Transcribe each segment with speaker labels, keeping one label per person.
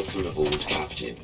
Speaker 1: Welcome aboard, Captain.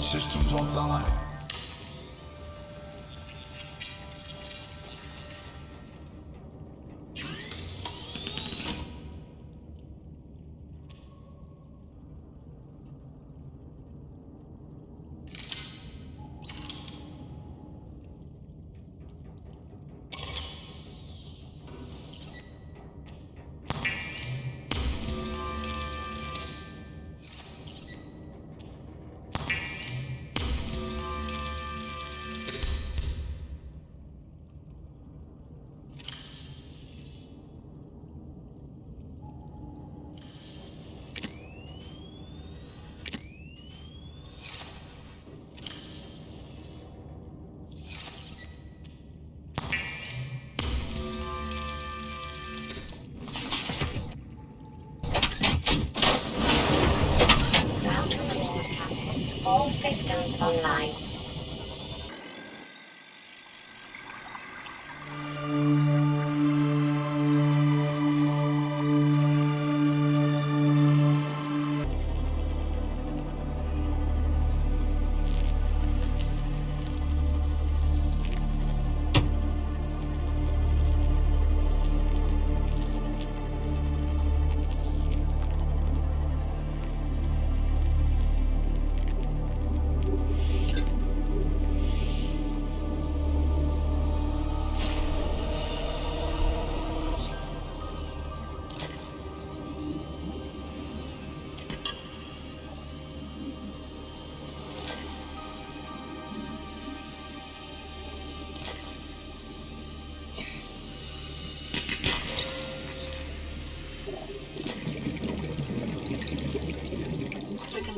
Speaker 2: Systems online.
Speaker 3: All systems online.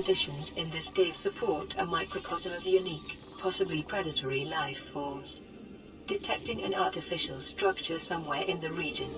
Speaker 1: conditions in this cave support a microcosm of unique, possibly predatory life forms. Detecting an artificial structure somewhere in the region.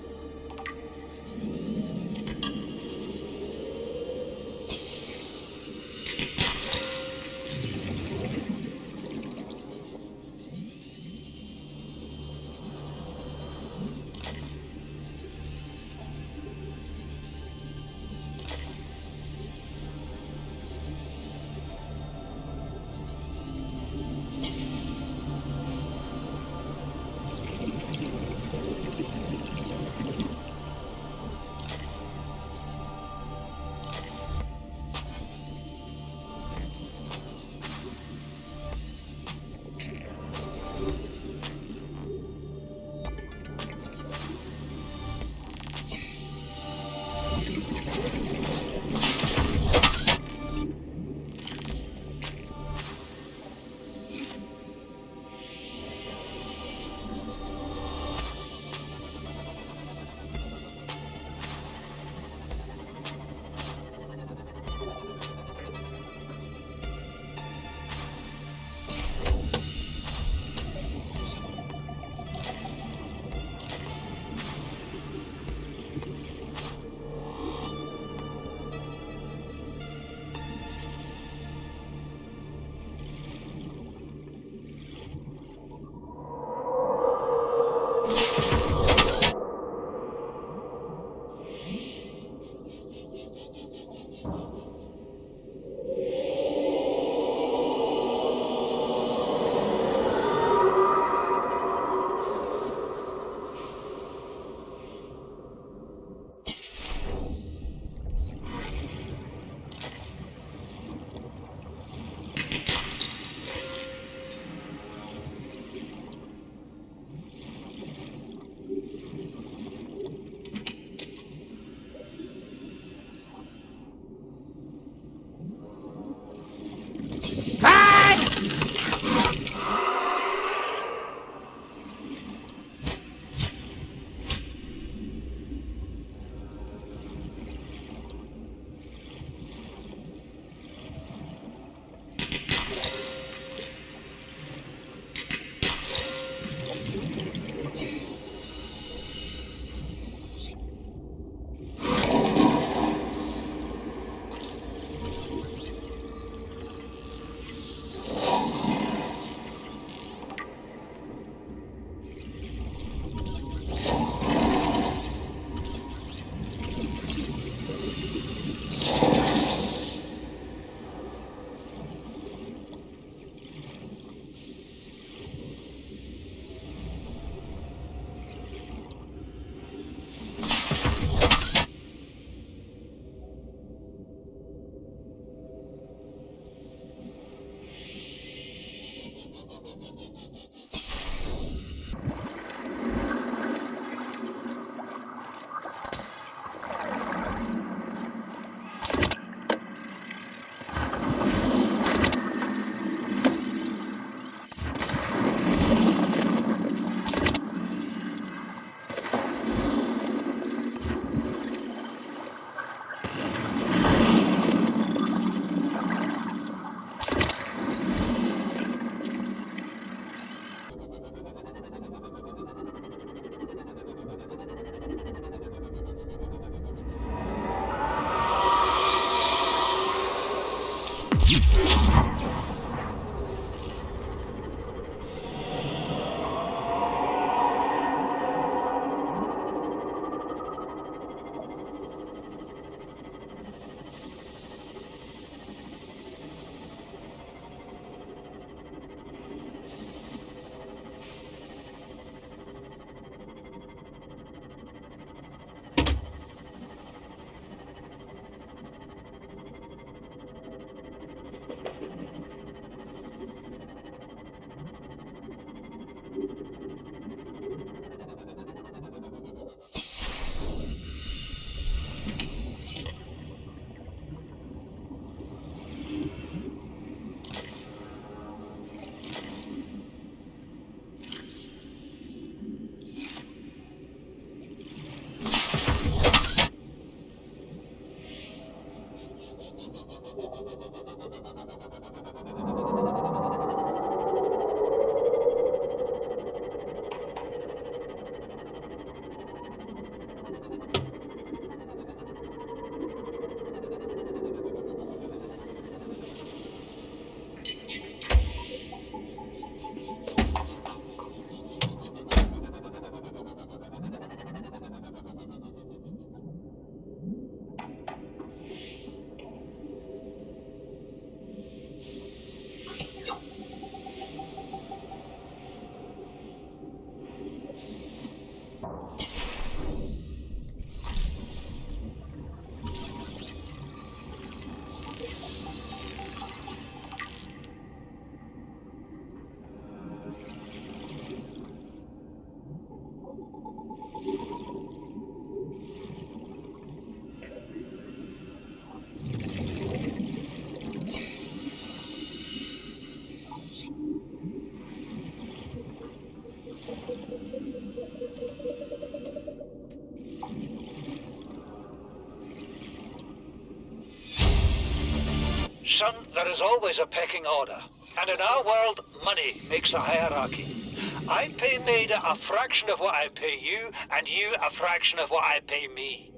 Speaker 2: Son, there is always a pecking order. And in our world, money makes a hierarchy. I pay Maida a fraction of what I pay you, and you a fraction of what I pay me.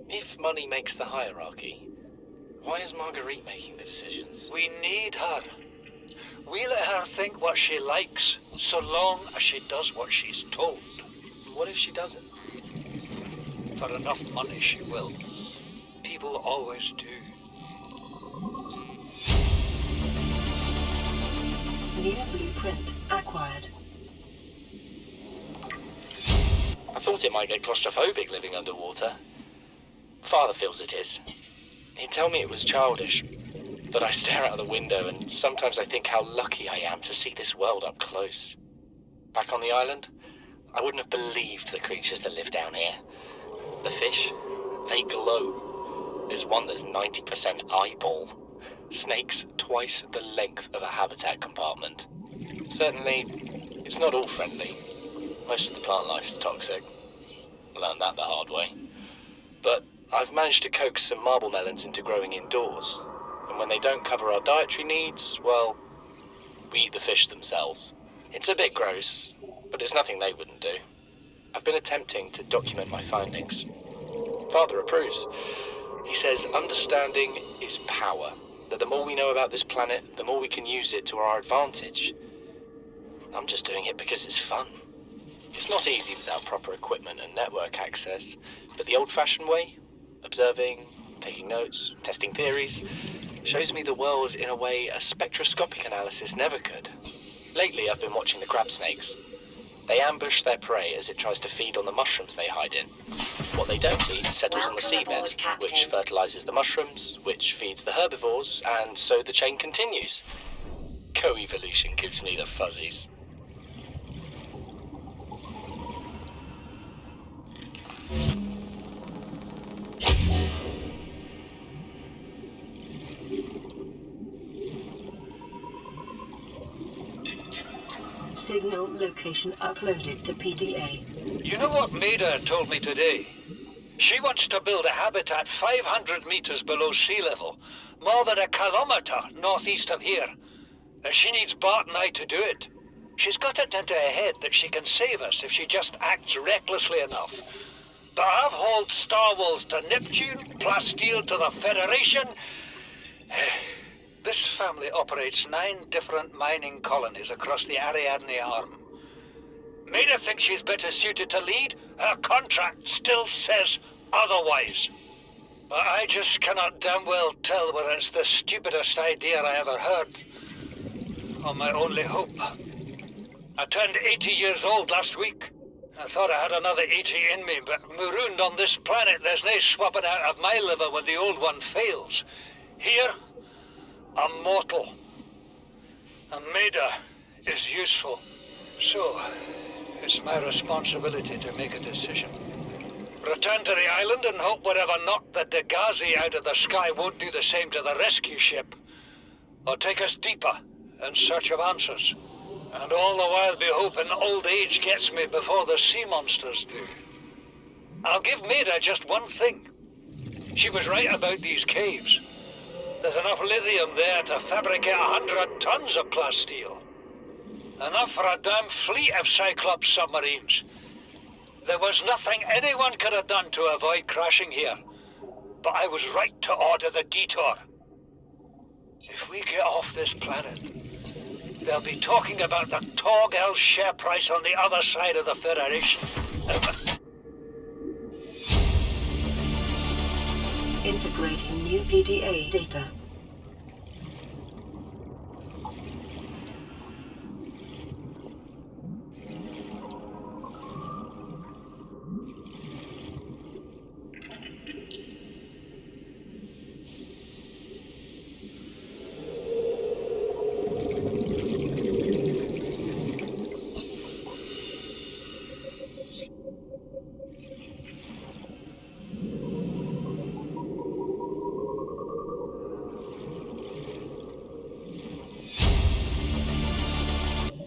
Speaker 4: If money makes the hierarchy, why is Marguerite making the decisions?
Speaker 2: We need her. We let her think what she likes, so long as she does what she's told.
Speaker 4: What if she doesn't?
Speaker 2: For enough money, she will. People always do.
Speaker 1: New blueprint acquired.
Speaker 4: I thought it might get claustrophobic living underwater. Father feels it is. He'd tell me it was childish, but I stare out of the window and sometimes I think how lucky I am to see this world up close. Back on the island, I wouldn't have believed the creatures that live down here. The fish, they glow. There's one that's 90% eyeball. Snakes twice the length of a habitat compartment. Certainly, it's not all friendly. Most of the plant life is toxic. Learned that the hard way. But I've managed to coax some marble melons into growing indoors. And when they don't cover our dietary needs, well, we eat the fish themselves. It's a bit gross, but it's nothing they wouldn't do. I've been attempting to document my findings. Father approves. He says understanding is power. That the more we know about this planet, the more we can use it to our advantage. I'm just doing it because it's fun. It's not easy without proper equipment and network access, but the old-fashioned way, observing, taking notes, testing theories, shows me the world in a way a spectroscopic analysis never could. Lately, I've been watching the crab snakes. They ambush their prey as it tries to feed on the mushrooms they hide in. What they don't eat settles on the seabed, which fertilizes the mushrooms, which feeds the herbivores, and so the chain continues. Co-evolution gives me the fuzzies.
Speaker 1: Signal location uploaded to PDA.
Speaker 2: You know what Maida told me today? She wants to build a habitat 500 meters below sea level, more than a kilometer northeast of here. And she needs Bart and I to do it. She's got it into her head that she can save us if she just acts recklessly enough. But I've hauled Star Wars to Neptune, Plasteel to the Federation. This family operates 9 different mining colonies across the Ariadne Arm. Maida thinks she's better suited to lead. Her contract still says otherwise. But I just cannot damn well tell whether it's the stupidest idea I ever heard, or my only hope. I turned 80 years old last week. I thought I had another 80 in me, but marooned on this planet, there's no swapping out of my liver when the old one fails. Here, I'm mortal. And Maida is useful. So, it's my responsibility to make a decision. Return to the island and hope whatever knocked the Degassi out of the sky won't do the same to the rescue ship. Or take us deeper in search of answers. And all the while be hoping old age gets me before the sea monsters do. I'll give Maida just one thing. She was right about these caves. There's enough lithium there to fabricate 100 tons of plasteel. Enough for a damn fleet of Cyclops submarines. There was nothing anyone could have done to avoid crashing here. But I was right to order the detour. If we get off this planet, they'll be talking about the Torgal share price on the other side of the Federation.
Speaker 1: Integrating new PDA data.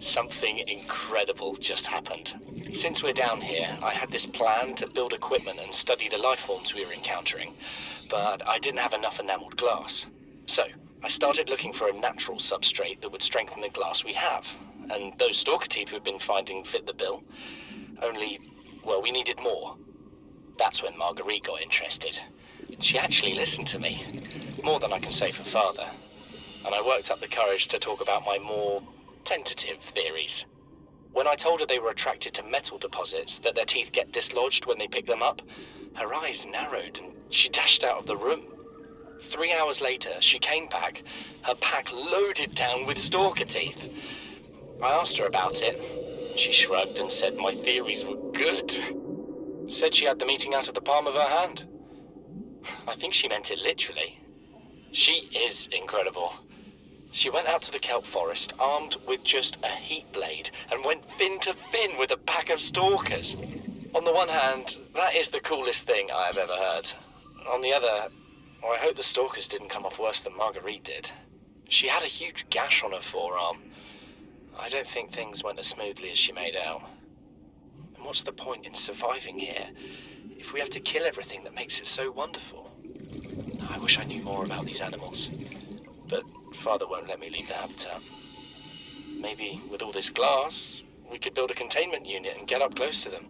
Speaker 4: Something incredible just happened. Since we're down here, I had this plan to build equipment and study the life forms we were encountering, but I didn't have enough enameled glass. So, I started looking for a natural substrate that would strengthen the glass we have, and those stalker teeth we've been finding fit the bill. Only, well, we needed more. That's when Marguerite got interested. She actually listened to me, more than I can say for Father, and I worked up the courage to talk about my more tentative theories. When I told her they were attracted to metal deposits, that their teeth get dislodged when they pick them up, her eyes narrowed and she dashed out of the room. 3 hours later, she came back, her pack loaded down with stalker teeth. I asked her about it. She shrugged and said my theories were good. Said she had the meeting out of the palm of her hand. I think she meant it literally. She is incredible. She went out to the kelp forest armed with just a heat blade and went fin to fin with a pack of stalkers. On the one hand, that is the coolest thing I have ever heard. On the other, I hope the stalkers didn't come off worse than Marguerite did. She had a huge gash on her forearm. I don't think things went as smoothly as she made out. And what's the point in surviving here if we have to kill everything that makes it so wonderful? I wish I knew more about these animals, but Father won't let me leave the habitat. Maybe with all this glass, we could build a containment unit and get up close to them.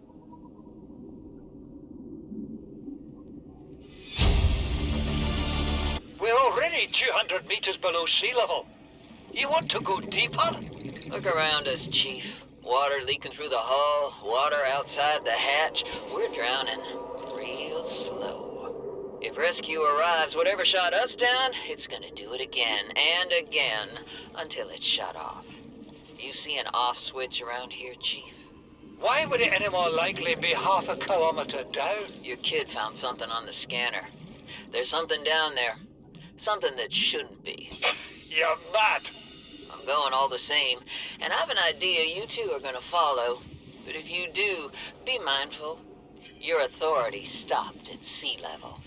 Speaker 2: We're already 200 meters below sea level. You want to go deeper?
Speaker 5: Look around us, Chief. Water leaking through the hull, water outside the hatch. We're drowning real slow. If rescue arrives, whatever shot us down, it's gonna do it again and again until it's shut off. You see an off switch around here, Chief?
Speaker 2: Why would it any more likely be half a kilometer down?
Speaker 5: Your kid found something on the scanner. There's something down there. Something that shouldn't be.
Speaker 2: You're mad.
Speaker 5: I'm going all the same, and I have an idea you two are gonna follow. But if you do, be mindful. Your authority stopped at sea level.